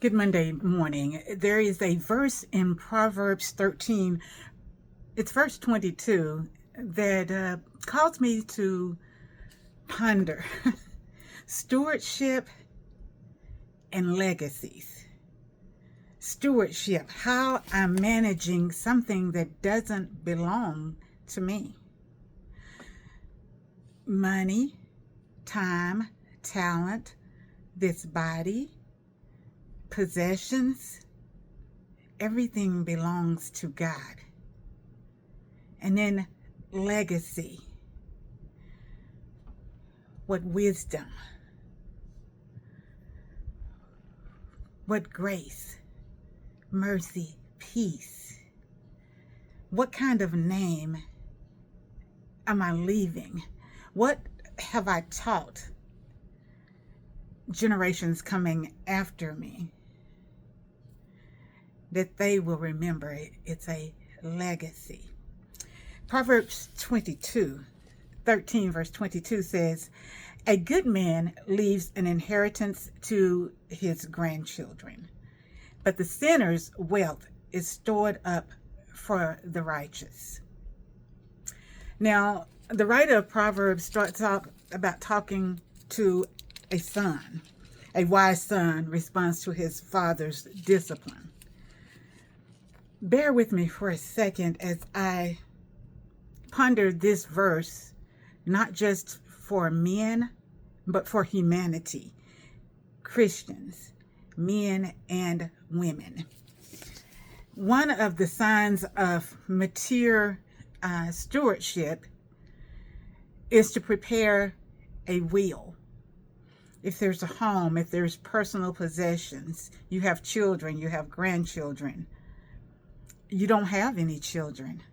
Good Monday morning. There is a verse in Proverbs 13, it's verse 22, that calls me to ponder stewardship and legacies. Stewardship, how I'm managing something that doesn't belong to me. Money, time, talent, this body, possessions, everything belongs to God. And then legacy. What wisdom, what grace, mercy, peace. What kind of name am I leaving? What have I taught generations coming after me that they will remember it? It's a legacy. Proverbs 13 verse 22 says, "A good man leaves an inheritance to his grandchildren, but the sinner's wealth is stored up for the righteous." Now, the writer of Proverbs starts off about talking to a son. A wise son responds to his father's discipline. Bear with me for a second as I ponder this verse, not just for men, but for humanity, Christians, men and women. One of the signs of mature stewardship is to prepare a will. If there's a home, if there's personal possessions, you have children, you have grandchildren, you don't have any children.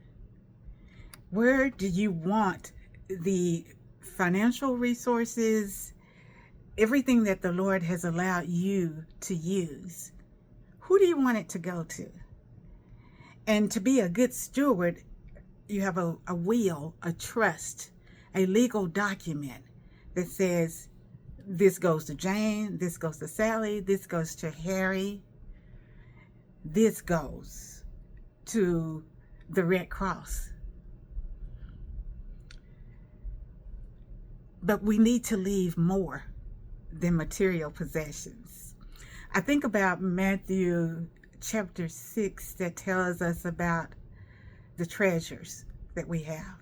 Where do you want the financial resources, everything that the Lord has allowed you to use? Who do you want it to go to? And to be a good steward, you have a will, a trust, a legal document that says this goes to Jane, this goes to Sally, this goes to Harry, this goes to the Red Cross. But we need to leave more than material possessions. I think about Matthew chapter 6 that tells us about the treasures that we have.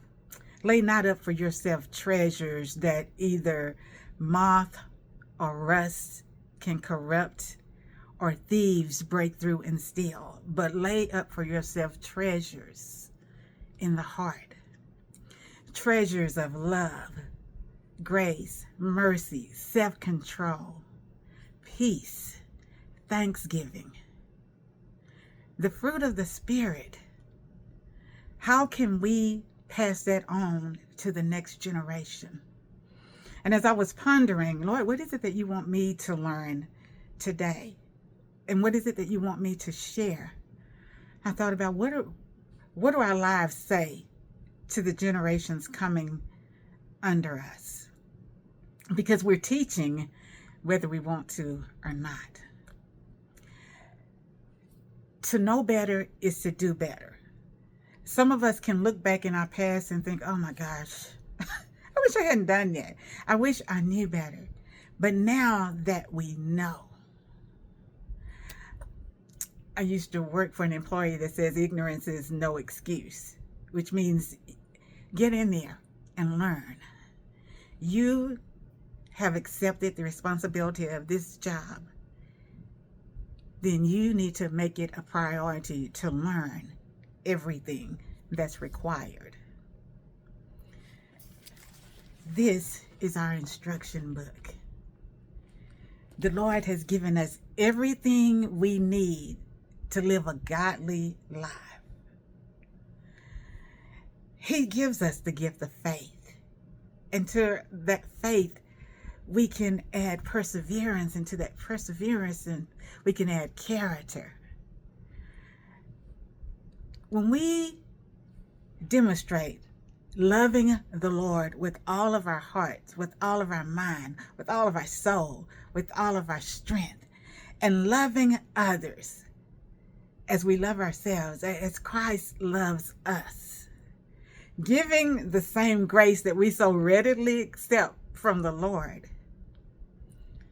Lay not up for yourself treasures that either moth or rust can corrupt or thieves break through and steal, but lay up for yourself treasures in the heart. Treasures of love, grace, mercy, self-control, peace, thanksgiving. The fruit of the Spirit. How can we pass that on to the next generation? And as I was pondering, Lord, what is it that you want me to learn today? And what is it that you want me to share? I thought about what do our lives say to the generations coming under us? Because we're teaching whether we want to or not. To know better is to do better. Some of us can look back in our past and think, oh my gosh, I wish I hadn't done that. I wish I knew better. But now that we know, I used to work for an employee that says ignorance is no excuse, which means get in there and learn. You have accepted the responsibility of this job, then you need to make it a priority to learn everything that's required. This is our instruction book. The Lord has given us everything we need to live a godly life. He gives us the gift of faith. And to that faith, we can add perseverance. And to that perseverance, and we can add character. When we demonstrate loving the Lord with all of our hearts, with all of our mind, with all of our soul, with all of our strength, and loving others as we love ourselves, as Christ loves us. Giving the same grace that we so readily accept from the Lord,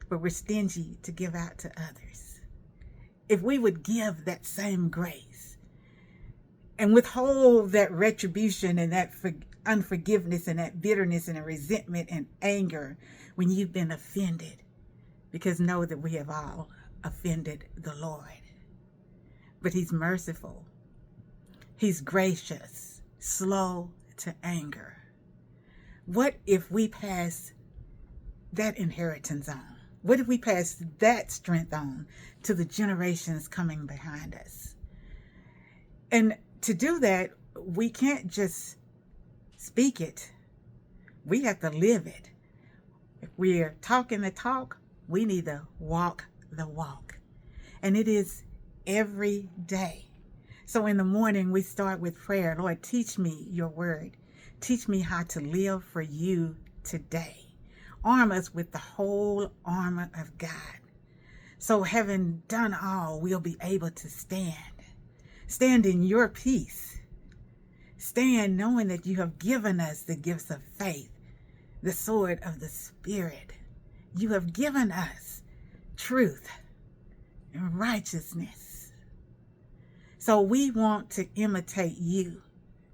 but we're stingy to give out to others. If we would give that same grace and withhold that retribution and that unforgiveness and that bitterness and that resentment and anger when you've been offended, because know that we have all offended the Lord. But he's merciful. He's gracious, slow to anger. What if we pass that inheritance on? What if we pass that strength on to the generations coming behind us? And to do that, we can't just speak it. We have to live it. If we're talking the talk, we need to walk the walk. And it is every day. So in the morning, we start with prayer. Lord, teach me your word. Teach me how to live for you today. Arm us with the whole armor of God. So having done all, we'll be able to stand. Stand in your peace. Stand knowing that you have given us the gifts of faith, the sword of the Spirit. You have given us truth and righteousness. So we want to imitate you.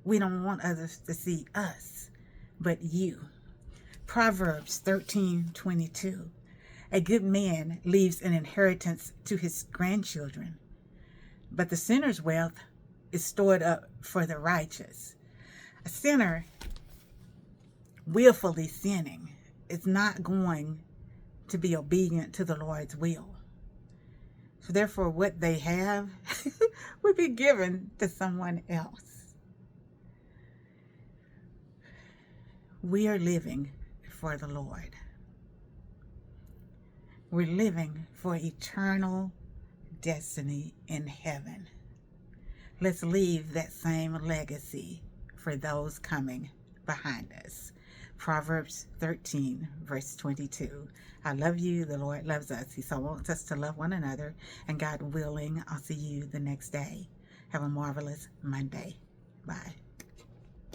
We don't want others to see us, but you. Proverbs 13:22. A good man leaves an inheritance to his grandchildren, but the sinner's wealth is stored up for the righteous. A sinner willfully sinning is not going to be obedient to the Lord's will. So therefore, what they have would be given to someone else. We are living for the Lord. We're living for eternal destiny in heaven. Let's leave that same legacy for those coming behind us. Proverbs 13, verse 22. I love you. The Lord loves us. He so wants us to love one another. And God willing, I'll see you the next day. Have a marvelous Monday. Bye.